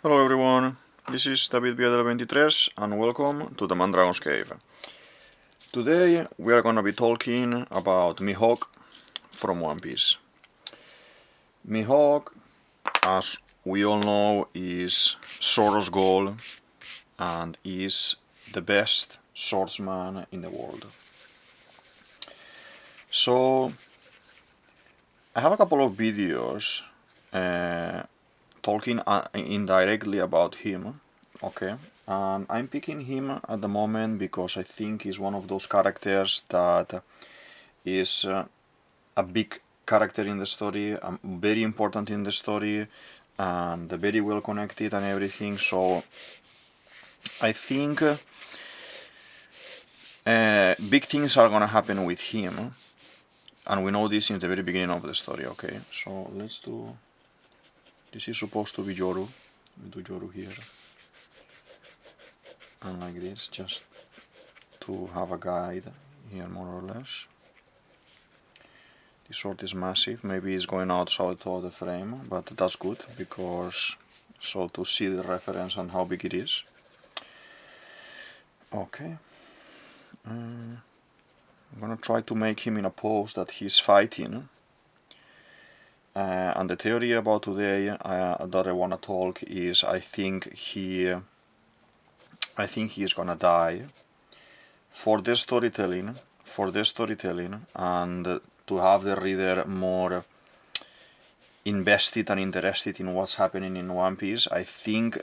Hello everyone, this is DavidViadel23 and welcome to the Mandragon's Cave. Today we are gonna be talking about Mihawk from One Piece. Mihawk, as we all know, is Zoro's goal and is the best swordsman in the world. So I have a couple of videos talking indirectly about him, okay, and I'm picking him at the moment because I think he's one of those characters that is a big character in the story, very important in the story, and very well connected and everything. So I think big things are gonna happen with him, and we know this since the very beginning of the story. Okay, so let's do. This is supposed to be Joru. We do Joru here. And like this, just to have a guide here more or less. This sword is massive, maybe it's going outside of the frame, but that's good because so to see the reference and how big it is. Okay. I'm gonna try to make him in a pose that he's fighting. And the theory about today that I wanna talk is I think he is gonna die for the storytelling, and to have the reader more invested and interested in what's happening in One Piece. I think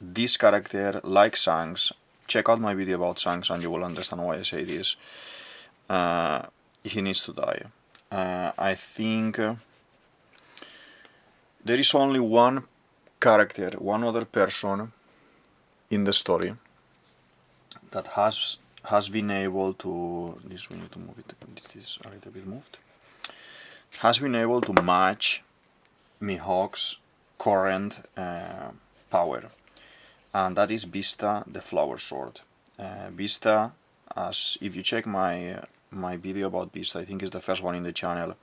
this character, like Shanks, check out my video about Shanks and you will understand why I say this. He needs to die. I think there is only one character, one other person in the story that has been able to, this we need to move it, this is a little bit moved, has been able to match Mihawk's current power, and that is Vista the Flower Sword. Vista, as if you check my video about Vista, I think it's the first one in the channel,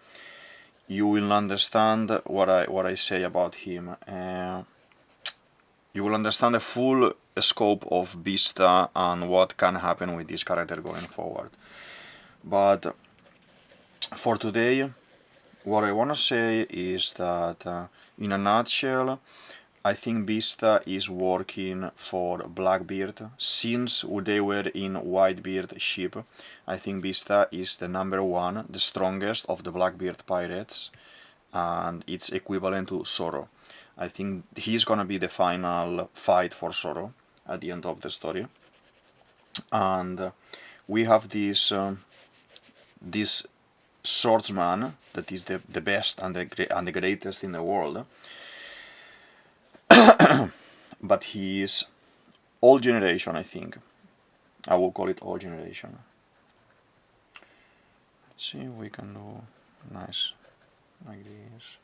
you will understand what I say about him. You will understand the full scope of Vista and what can happen with this character going forward. But for today, what I want to say is that in a nutshell, I think Vista is working for Blackbeard. Since they were in Whitebeard ship, I think Vista is the #1, the strongest of the Blackbeard pirates, and it's equivalent to Zoro. I think he's gonna be the final fight for Zoro at the end of the story. And we have this this swordsman that is the best and the greatest in the world. But he is old generation, I think. I will call it old generation. Let's see if we can do nice like this.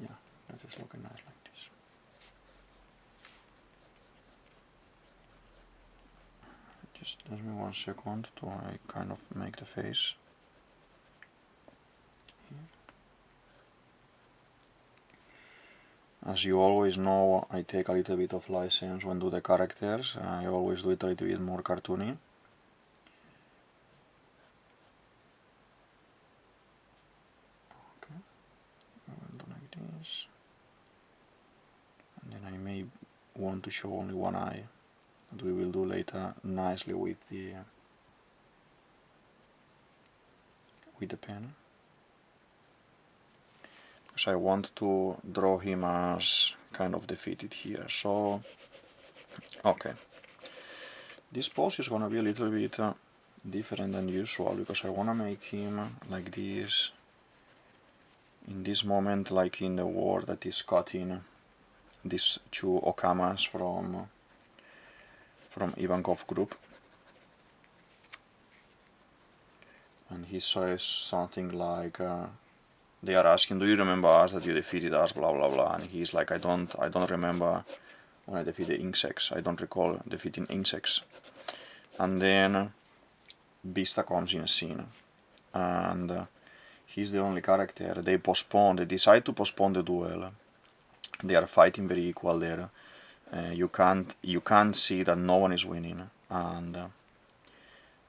Yeah, that is looking nice like this. Just give me 1 second to kind of make the face. As you always know, I take a little bit of license when do the characters. I always do it a little bit more cartoony. Okay, I will do like this. And then I may want to show only one eye, that we will do later nicely with the pen. Because I want to draw him as kind of defeated here. So, okay. This pose is gonna be a little bit different than usual because I wanna make him like this, in this moment, like in the war that is cutting these 2 Okamas from Ivankov group. And he says something like, they are asking, do you remember us, that you defeated us, blah blah blah, and he's like, I don't remember when I defeated insects, I don't recall defeating insects. And then Vista comes in a scene, and he's the only character. They decide to postpone the duel They are fighting very equal there. You can't see that no one is winning, and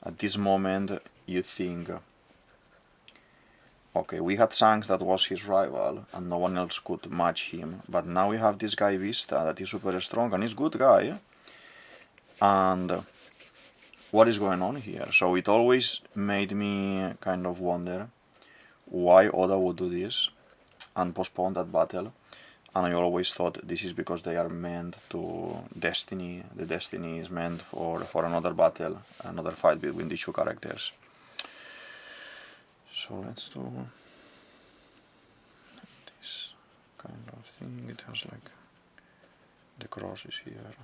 at this moment you think, okay, we had Shanks that was his rival and no one else could match him, but now we have this guy Vista that is super strong and is good guy, and what is going on here? So it always made me kind of wonder why Oda would do this and postpone that battle. And I always thought this is because they are meant to Destiny. The Destiny is meant for another battle, another fight between the two characters. So let's do this kind of thing. It has like the crosses here.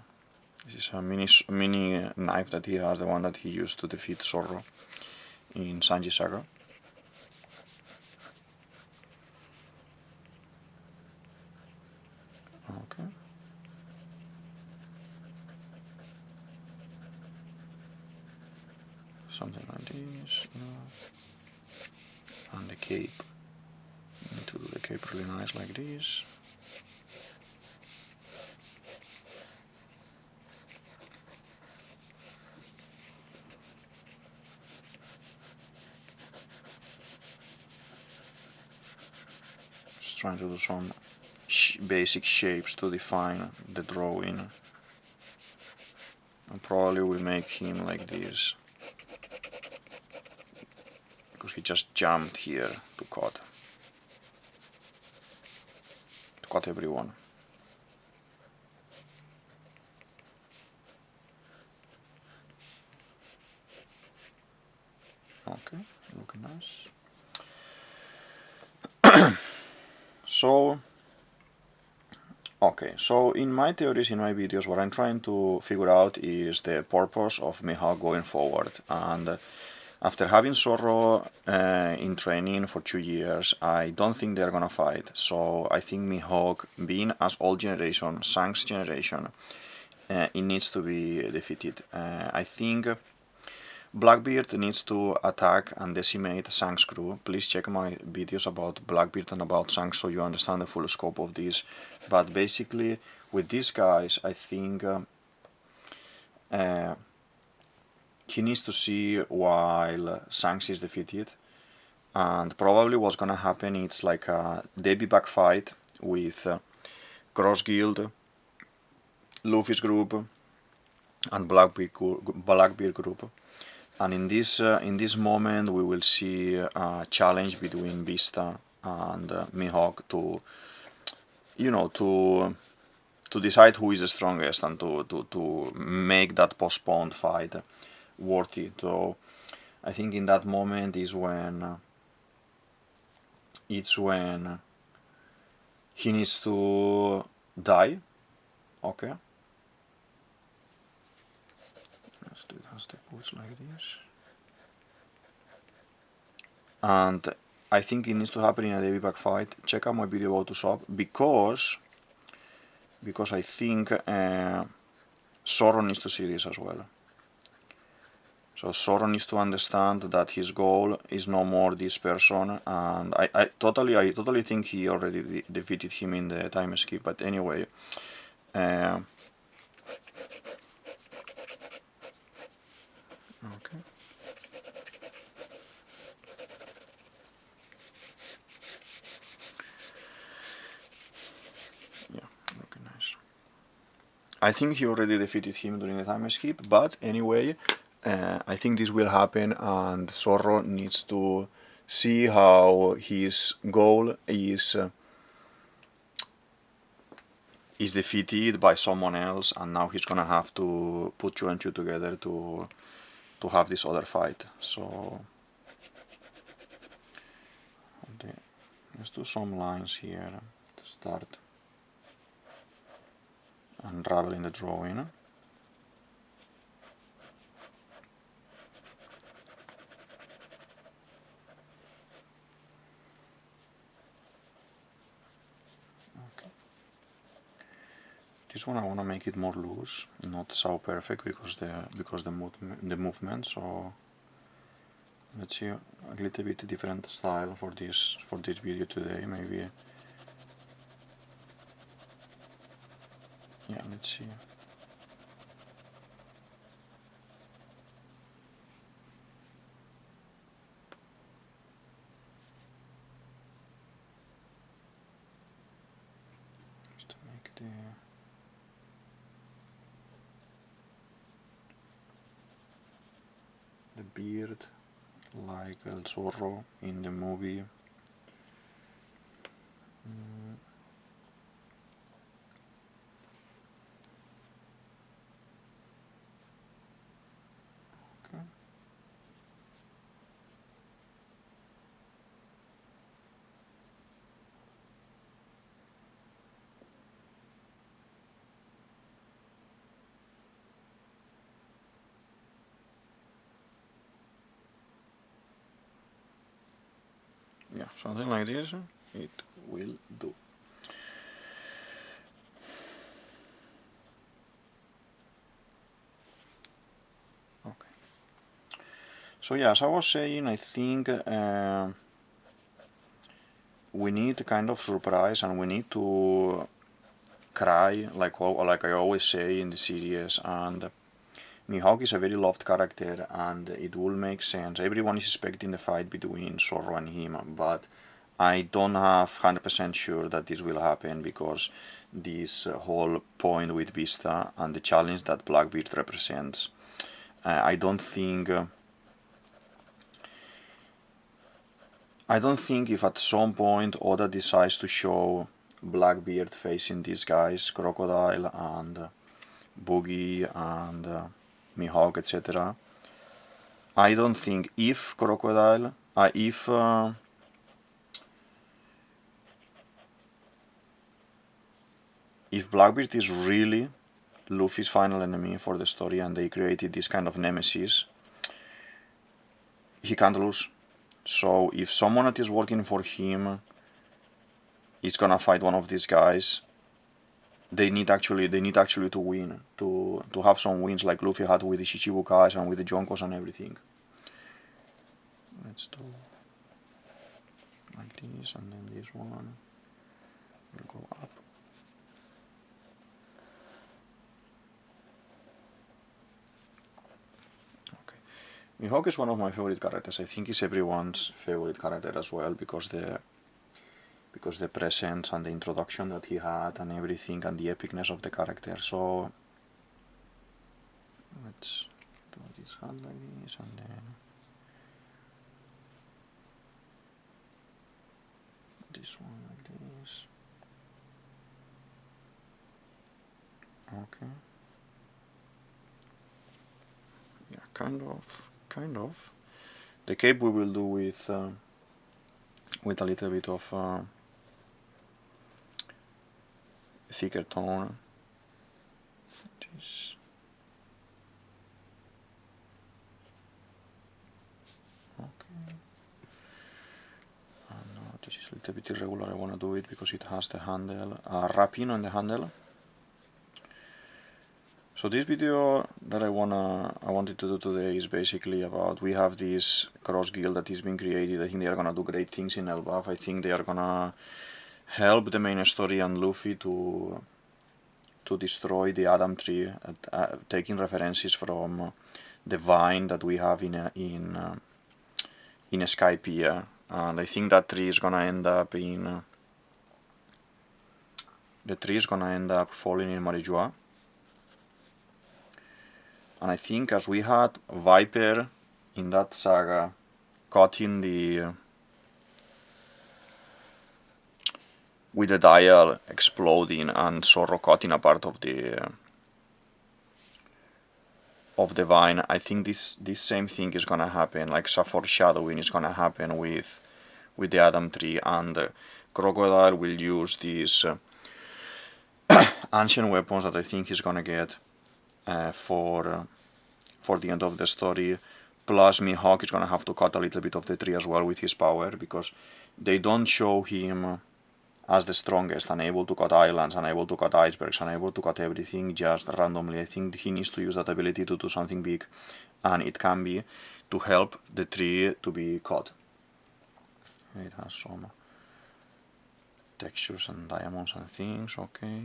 This is a mini knife that he has, the one that he used to defeat Zorro in Sanji Saga. Okay. Something like this, and the cape. You need to do the cape really nice like this. Just trying to do some basic shapes to define the drawing. And probably we make him like this, because he just jumped here to cut everyone. Okay, looking nice. So in my theories, in my videos, what I'm trying to figure out is the purpose of Mihawk going forward. And after having Zorro in training for 2 years, I don't think they're gonna fight. So I think Mihawk, being as old generation, Shanks generation, it needs to be defeated. I think Blackbeard needs to attack and decimate Shanks' crew. Please check my videos about Blackbeard and about Shanks so you understand the full scope of this. But basically, with these guys, I think he needs to see while Shanks is defeated. And probably what's gonna happen is like a Debbie back fight with Cross Guild, Luffy's group, and Blackbeard group. And in this moment, we will see a challenge between Vista and Mihawk to decide who is the strongest and to make that postponed fight worthy. So I think in that moment is when he needs to die. Okay. Let's do the push like this. And I think it needs to happen in a Debbie back fight. Check out my video about to shop because I think Zorro needs to see this as well. So Zorro needs to understand that his goal is no more this person, and I totally think he already defeated him in the time skip. But anyway. Okay. Yeah, looking nice. I think he already defeated him during the time skip, but anyway, I think this will happen, and Zorro needs to see how his goal is defeated by someone else, and now he's gonna have to put 2 and 2 together to have this other fight. So let's do some lines here to start unraveling the drawing. This one I want to make it more loose, not so perfect because the movement. So let's see a little bit different style for this video today. Maybe Yeah, let's see. Just to make the beard like El Zorro in the movie. Okay. Yeah, something like this it will do. Okay. So yeah, as I was saying, I think we need to kind of surprise, and we need to cry, like I always say in the series. And Mihawk is a very loved character, and it will make sense. Everyone is expecting the fight between Zorro and him, but I don't have 100% sure that this will happen, because this whole point with Vista and the challenge that Blackbeard represents, I don't think if at some point Oda decides to show Blackbeard facing these guys, Crocodile and Boogie and Mihawk, etc. I don't think if Crocodile, if Blackbeard is really Luffy's final enemy for the story and they created this kind of nemesis, he can't lose. So if someone that is working for him is gonna fight one of these guys, they need actually to win, to have some wins like Luffy had with the Shichibukais and with the Jonkos and everything. Let's do like this, and then this one will go up. Okay, Mihawk is one of my favorite characters. I think he's everyone's favorite character as well, because the presence and the introduction that he had and everything, and the epicness of the character. So let's do this hand like this, and then this one like this. Okay. Yeah, kind of. The cape we will do with a little bit of thicker tone. This. Okay. And now this is a little bit irregular. I want to do it because it has the handle, wrapping on the handle. So this video that I wanted to do today is basically about, we have this cross guild that is being created. I think they are gonna do great things in Elbaf. I think they are gonna help the main story and Luffy to destroy the Adam tree, taking references from the vine that we have in Skypiea, and I think that tree is gonna end up falling in Marijua. And I think as we had Viper in that saga cutting with the dial exploding and Zorro cutting a part of the vine, I think this same thing is gonna happen, like some foreshadowing is gonna happen with the Adam tree, and Crocodile will use these ancient weapons that I think he's gonna get for the end of the story. Plus Mihawk is gonna have to cut a little bit of the tree as well with his power, because they don't show him as the strongest, unable to cut islands, unable to cut icebergs, unable to cut everything just randomly. I think he needs to use that ability to do something big, and it can be to help the tree to be cut. It has some textures and diamonds and things, okay.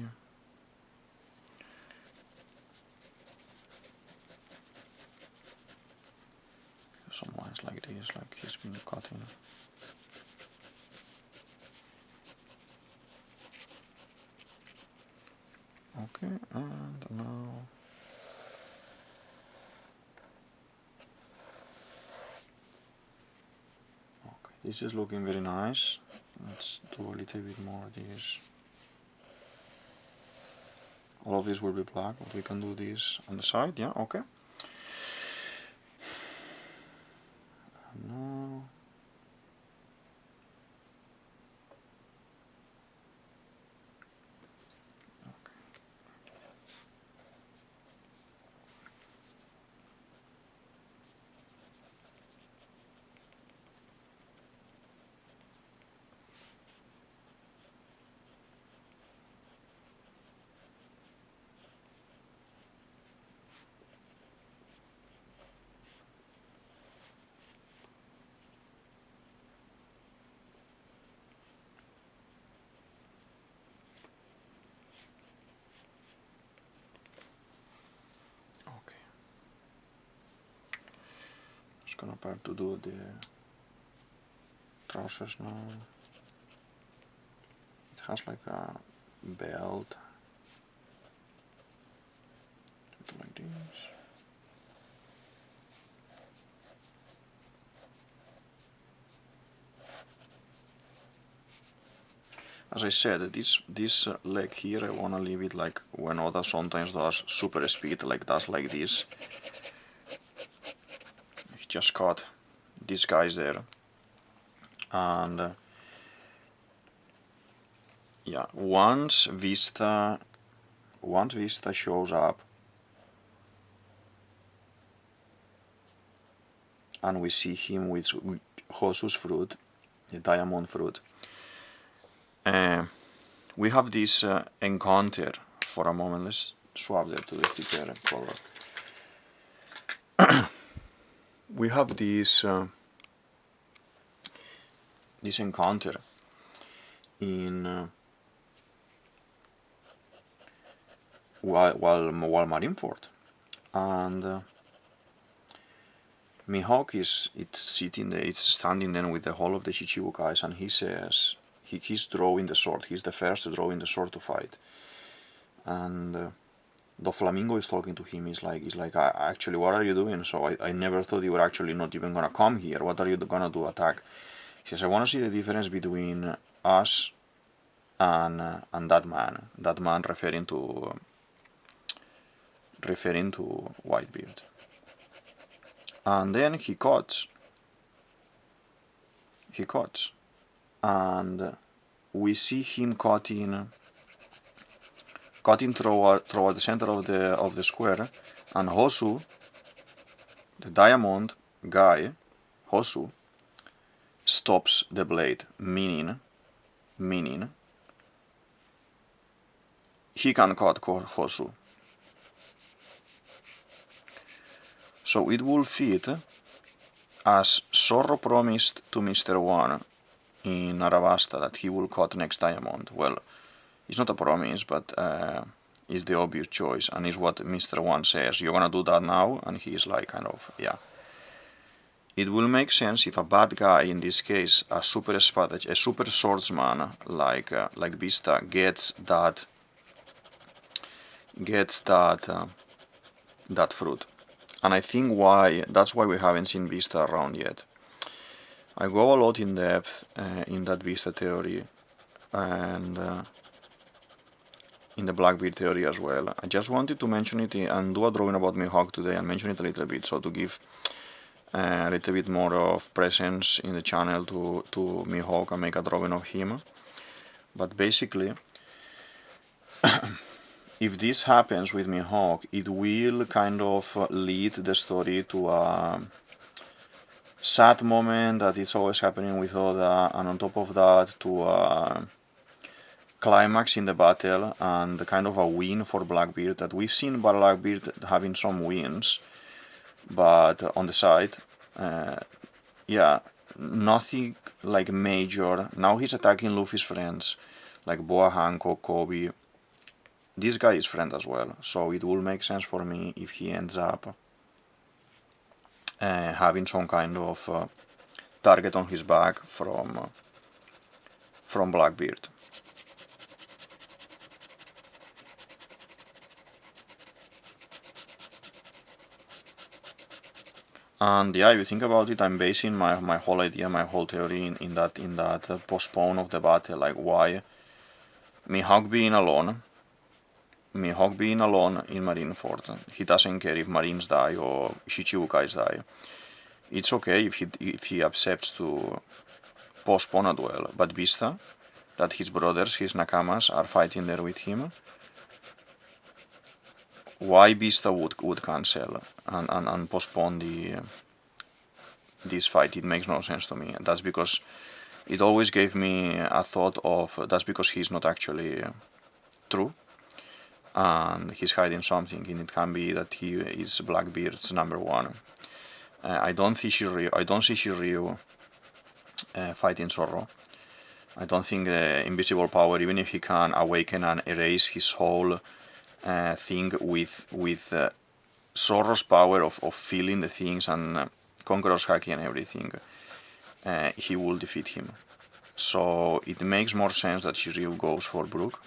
things like this, like he's been cutting. Okay, and now okay, this is looking very nice. Let's do a little bit more of this. All of this will be black, but we can do this on the side, yeah, okay. And now gonna start to do the trousers now. It has like a belt, something like this. As I said, this leg here, I wanna leave it like when Oda sometimes does super speed, like does like this. He just cut these guys there, and yeah, once Vista shows up and we see him with Hosu's fruit, the diamond fruit, we have this encounter for a moment. Let's swap that to the thicker color. We have this this encounter in while Marineford, and Mihawk is standing then with the whole of the Chichibu guys, and he says he's drawing the sword. He's the first drawing the sword to fight, and the Flamingo is talking to him. He's like, actually, what are you doing? So I never thought you were actually not even gonna come here. What are you gonna do? Attack? He says, I want to see the difference between us and that man. That man referring to Whitebeard. And then he cuts, and we see him cutting toward the center of the square, and Hosu, the diamond guy, Hosu, stops the blade, meaning he can cut Hosu. So it will fit as Zorro promised to Mr. One in Arabasta that he will cut next diamond. Well, it's not a promise, but it's the obvious choice, and it's what Mr. One says. You're gonna do that now, and he's like, kind of, yeah. It will make sense if a bad guy, in this case, a super swordsman like Vista, gets that fruit. And I think that's why we haven't seen Vista around yet. I go a lot in depth in that Vista theory, and in the Blackbeard theory as well. I just wanted to mention it and do a drawing about Mihawk today and mention it a little bit, so to give a little bit more of presence in the channel to Mihawk and make a drawing of him. But basically, if this happens with Mihawk, it will kind of lead the story to a sad moment that it's always happening with Oda, and on top of that, to a climax in the battle and kind of a win for Blackbeard. That we've seen Blackbeard having some wins, but on the side, yeah, nothing like major. Now he's attacking Luffy's friends, like Boa Hancock, Kobe. This guy is friend as well, so it will make sense for me if he ends up having some kind of target on his back from Blackbeard. And yeah, if you think about it, I'm basing my whole idea, my whole theory in that postpone of the battle, like why Mihawk being alone in Marineford, he doesn't care if Marines die or Shichibukais die. It's okay if he accepts to postpone a duel, but Vista, that his brothers, his Nakamas, are fighting there with him, why Vista would cancel and postpone this fight? It makes no sense to me. That's because it always gave me a thought of that's because he's not actually true and he's hiding something, and it can be that he is Blackbeard's #1. I don't see Shiryu fighting Zorro. I don't think invisible power, even if he can awaken and erase his whole thing with Zorro's power of feeling the things and Conqueror's haki and everything, he will defeat him. So it makes more sense that Shiryu goes for Brook.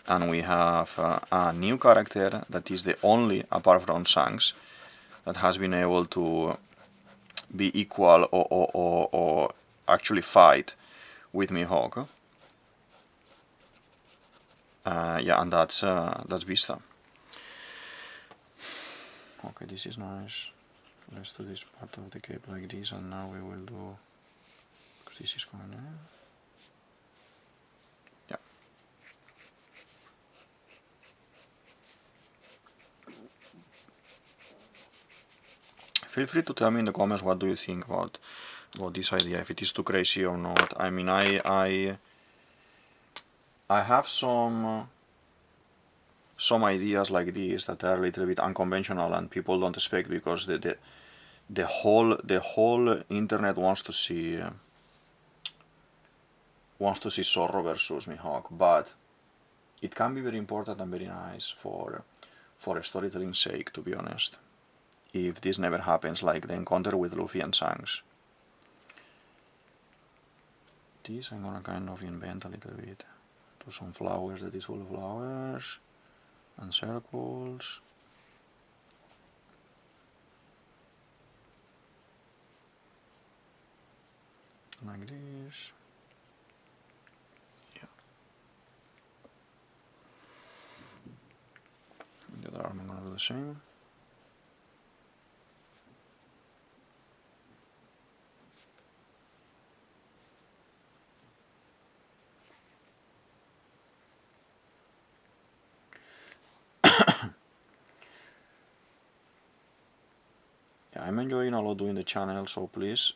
And we have a new character that is the only, apart from Shanks, that has been able to be equal or actually fight with Mihawk. Yeah, and that's Vista. Okay, this is nice. Let's do this part of the cape like this, and now we will do, because this is going in. Yeah. Feel free to tell me in the comments what do you think about this idea, if it is too crazy or not. I mean, I have some ideas like this that are a little bit unconventional and people don't expect, because the whole internet wants to see Zorro versus Mihawk, but it can be very important and very nice for storytelling's sake, to be honest, if this never happens, like the encounter with Luffy and Shanks. This I'm gonna kind of invent a little bit. Do some flowers that is full of flowers and circles. Like this. Yeah. In the other arm I'm gonna do the same. I'm enjoying a lot doing the channel, so please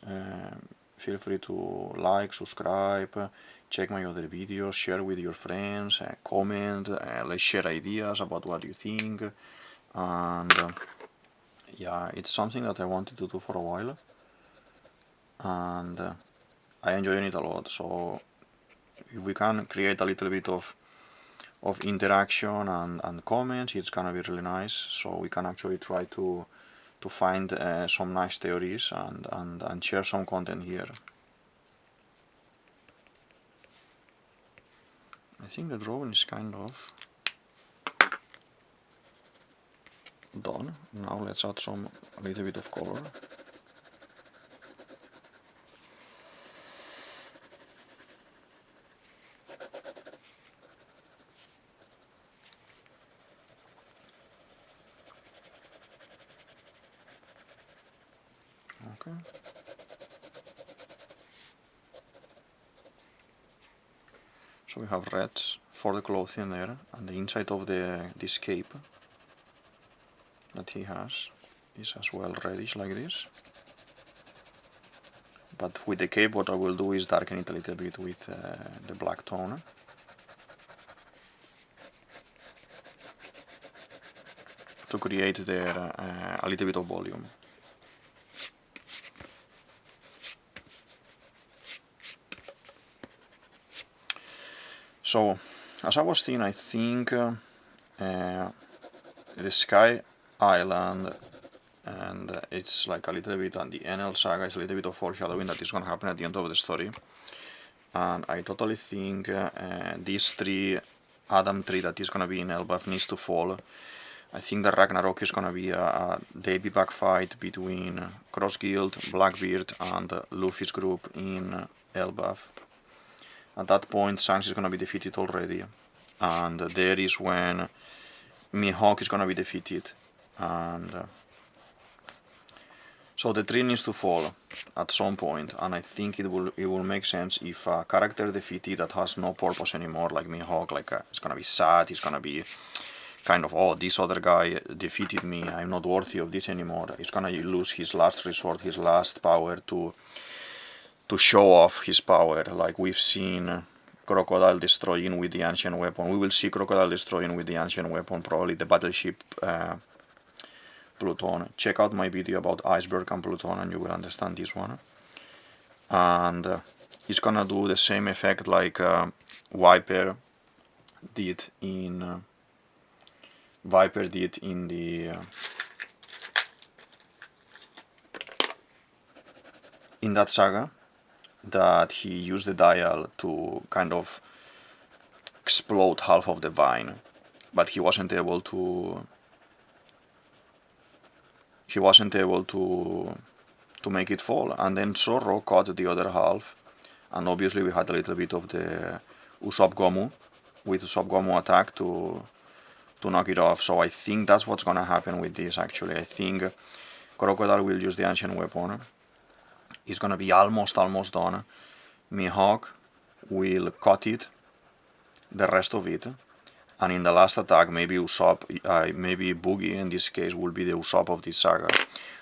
feel free to like, subscribe, check my other videos, share with your friends, comment, let's share ideas about what you think, and yeah, it's something that I wanted to do for a while, and I enjoy it a lot. So if we can create a little bit of interaction and comments, it's gonna be really nice, so we can actually try to find some nice theories and share some content here. I think the drawing is kind of done. Now let's add a little bit of color. Okay. So we have reds for the clothing there, and the inside of this cape that he has is as well reddish like this. But with the cape, what I will do is darken it a little bit with the black tone. To create there a little bit of volume. So, as I was thinking, I think the Sky Island and it's like a little bit on the NL saga, it's a little bit of foreshadowing that is going to happen at the end of the story. And I totally think this tree, Adam tree that is going to be in Elbaf needs to fall. I think the Ragnarok is going to be a back fight between Cross Guild, Blackbeard and Luffy's group in Elbaf. At that point, Shanks is going to be defeated already, and there is when Mihawk is going to be defeated, and so the tree needs to fall at some point, and I think it will make sense if a character defeated that has no purpose anymore, like Mihawk, like it's going to be sad, he's going to be kind of, oh, this other guy defeated me, I'm not worthy of this anymore. He's gonna lose his last resort, his last power to show off his power, like we've seen Crocodile destroying with the ancient weapon. We will see Crocodile destroying with the ancient weapon, probably the battleship Pluton. Check out my video about Iceberg and Pluton and you will understand this one. And it's gonna do the same effect like Viper did in the in that saga, that he used the dial to kind of explode half of the vine, but he wasn't able to make it fall, and then Zorro caught the other half, and obviously we had a little bit of the Usopp Gomu with Usopp Gomu attack to knock it off. So I think that's what's gonna happen with this. Actually, I think Crocodile will use the ancient weapon. It's gonna be almost done. Mihawk will cut it, the rest of it, and in the last attack, maybe Usopp, maybe Boogie, in this case, will be the Usopp of this saga,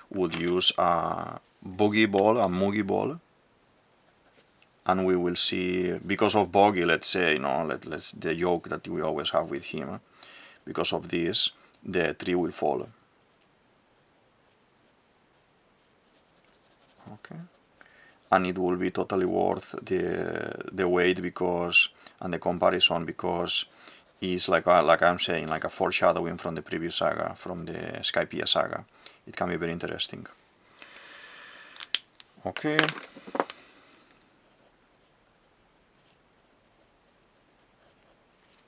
would use a Boogie Ball, a Moogie Ball, and we will see, because of Boogie, let's say, let's the joke that we always have with him. Because of this, the tree will fall. Okay, and it will be totally worth the wait because and the comparison, because it's like I'm saying, like a foreshadowing from the previous saga, from the Skypiea saga. It can be very interesting. Okay.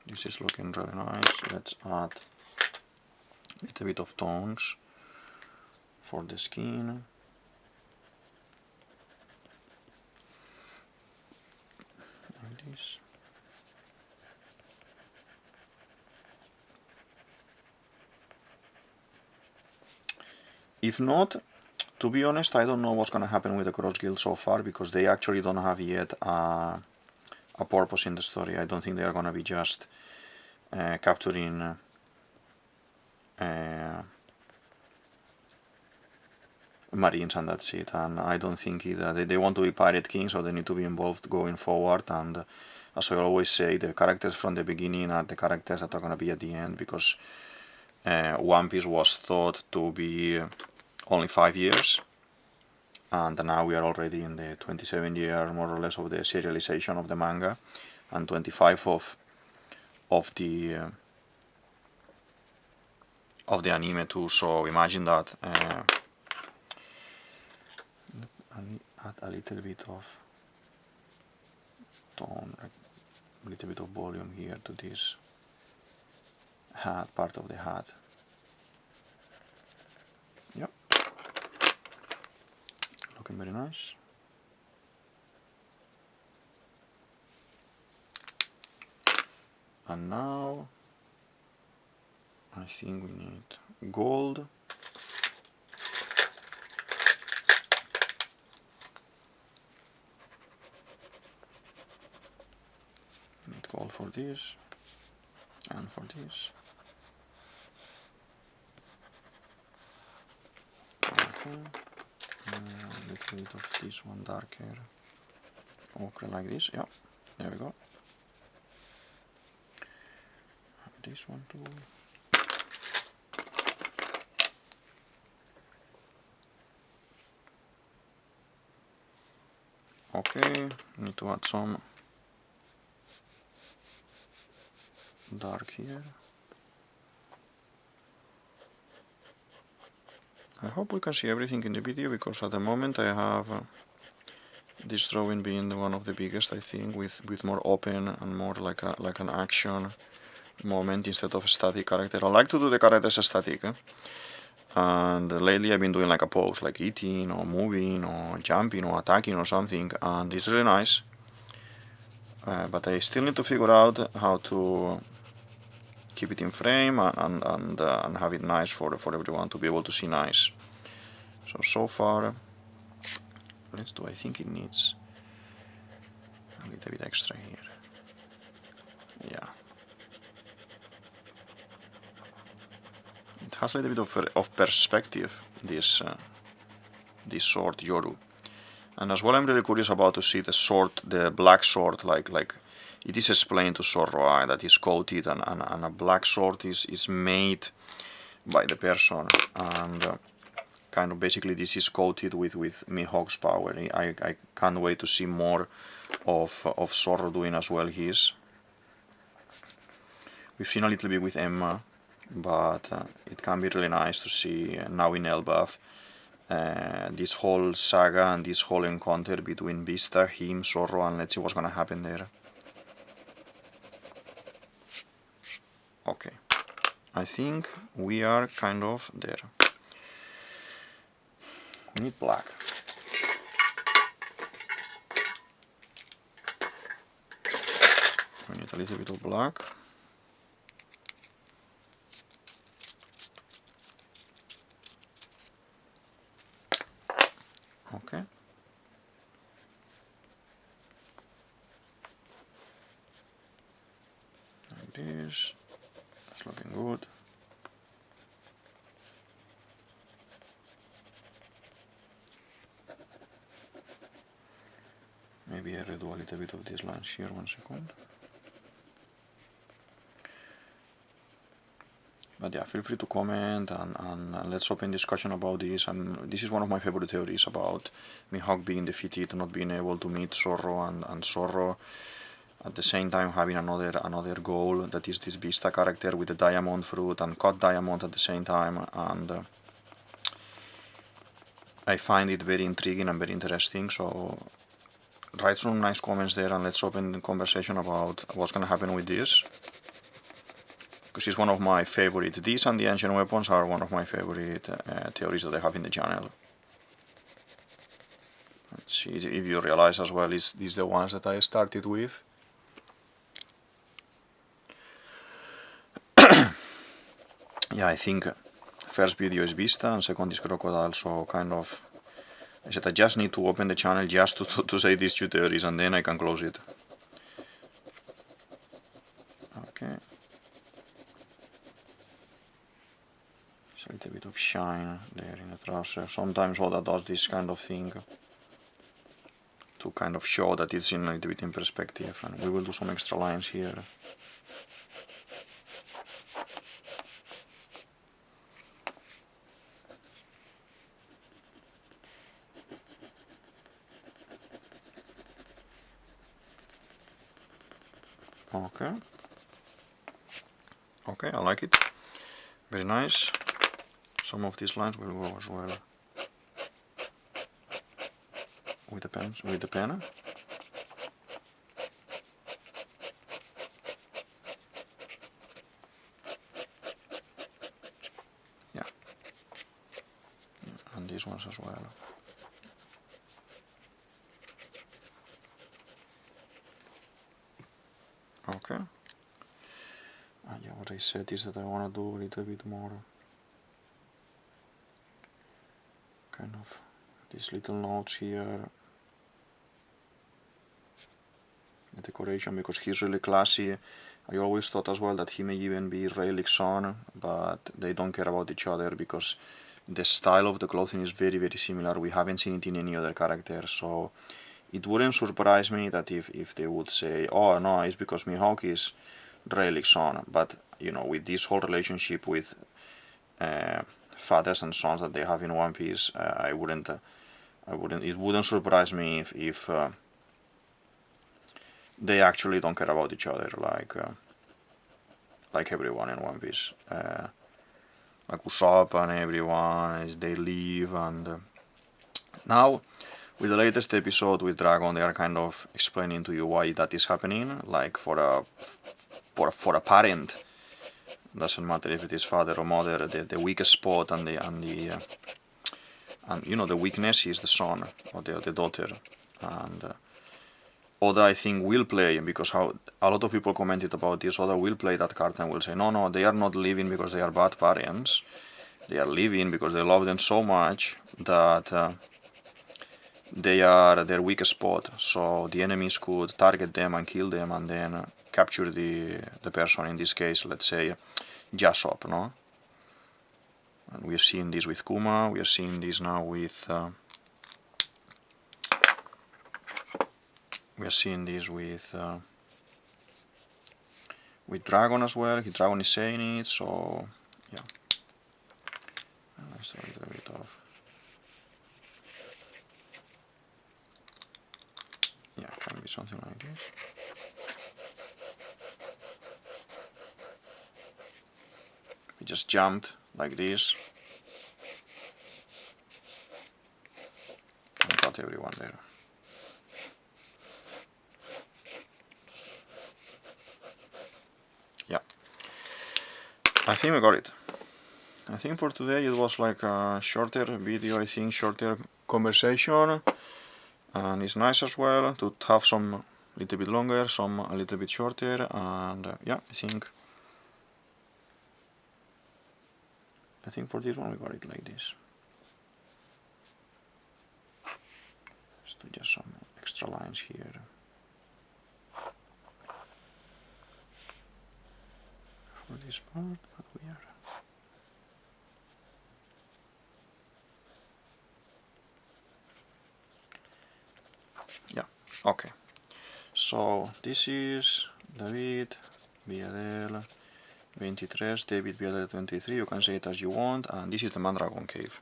This is looking really nice. Let's add a little bit of tones for the skin. Like this. If not, to be honest, I don't know what's gonna happen with the Cross Guild so far, because they actually don't have yet a purpose in the story. I don't think they are gonna be just capturing Marines and that's it. And I don't think either they want to be Pirate King, so they need to be involved going forward. And as I always say, the characters from the beginning are the characters that are gonna be at the end, because One Piece was thought to be only 5 years, and now we are already in the 27 year more or less of the serialization of the manga, and 25 of the anime too. So imagine that. Add a little bit of tone, a little bit of volume here to this hat, part of the hat. Yep, looking very nice. And now I think we need gold. Need gold for this and for this. Okay. A little bit of this one darker ochre like this. Yeah, there we go. And this one too. Okay, need to add some dark here. I hope we can see everything in the video, because at the moment I have this drawing being one of the biggest, I think, with more open and more like an action moment instead of a static character. I like to do the characters static, and lately I've been doing like a pose, like eating or moving or jumping or attacking or something, and it's really nice. But I still need to figure out how to keep it in frame and have it nice for everyone to be able to see nice. So far, let's do, I think it needs a little bit extra here. Yeah. It has a little bit of perspective, this sword Yoru. And as well, I'm really curious about to see the sword, the black sword, like it is explained to Zorro that is coated, and a black sword is made by the person, and kind of basically this is coated with Mihawk's power. I can't wait to see more of Zorro doing as well his. We've seen a little bit with Emma, but it can be really nice to see now in Elbaf this whole saga and this whole encounter between Vista, him, Zorro, and let's see what's gonna happen there. Okay, I think we are kind of there. We need black. We need a little bit of black. Okay. Like this. That's looking good. Maybe I redo a little bit of these lines here, 1 second. But yeah, feel free to comment and let's open discussion about this. And this is one of my favorite theories about Mihawk being defeated, not being able to meet Zorro, and Zorro at the same time having another goal, that is this Vista character with the diamond fruit and cut diamond at the same time. And I find it very intriguing and very interesting. So write some nice comments there and let's open the conversation about what's gonna happen with this. Because it's one of my favorite. These and the ancient weapons are one of my favorite theories that I have in the channel. Let's see if you realize as well, is these the ones that I started with. Yeah, I think first video is Vista and second is Crocodile, so kind of I said I just need to open the channel just to say these two theories and then I can close it. Okay. A little bit of shine there in the trouser. Sometimes Oda does this kind of thing to kind of show that it's in a little bit in perspective, and we will do some extra lines here. Okay. Okay, I like it. Very nice. Some of these lines will go as well with the pen. Yeah. And these ones as well. Okay. Yeah, what I said is that I want to do a little bit more kind of these little notes here, the decoration, because he's really classy. I always thought as well that he may even be Rayleigh's son, but they don't care about each other because the style of the clothing is very, very similar. We haven't seen it in any other character, so it wouldn't surprise me that if they would say, oh no, it's because Mihawk is Rayleigh's son. But you know, with this whole relationship with fathers and sons that they have in One Piece, it wouldn't surprise me if they actually don't care about each other like everyone in One Piece. like Usopp and everyone, as they leave. And now, with the latest episode with Dragon, they are kind of explaining to you why that is happening. Like for a parent, doesn't matter if it is father or mother, the weakest spot and you know, the weakness is the son or the daughter. And Oda, I think, will play, because how a lot of people commented about this, Oda will play that card and will say, no, they are not leaving because they are bad parents. They are leaving because they love them so much that they are their weakest spot. So the enemies could target them and kill them and then capture the person, in this case, let's say, Yasop, no? And we have seen this with Kuma, we are seeing this now with... we are seeing this with Dragon as well. Dragon is saying it, so yeah. Let's start a little bit of... yeah, it can be something like this. We just jumped like this and got everyone there. Yeah, I think we got it. I think for today it was like a shorter video, I think shorter conversation, and it's nice as well to have some little bit longer, some a little bit shorter, and yeah, I think for this one we got it like this. Let's do just some extra lines here. For this part, but we are... yeah, okay. So this is DavidViadel23, DavidViadel23, you can say it as you want, and this is the Mandragon Cave.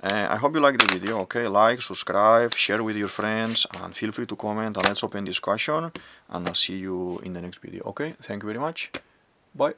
I hope you liked the video, okay? Like, subscribe, share with your friends, and feel free to comment, and let's open discussion, and I'll see you in the next video, okay? Thank you very much. Bye.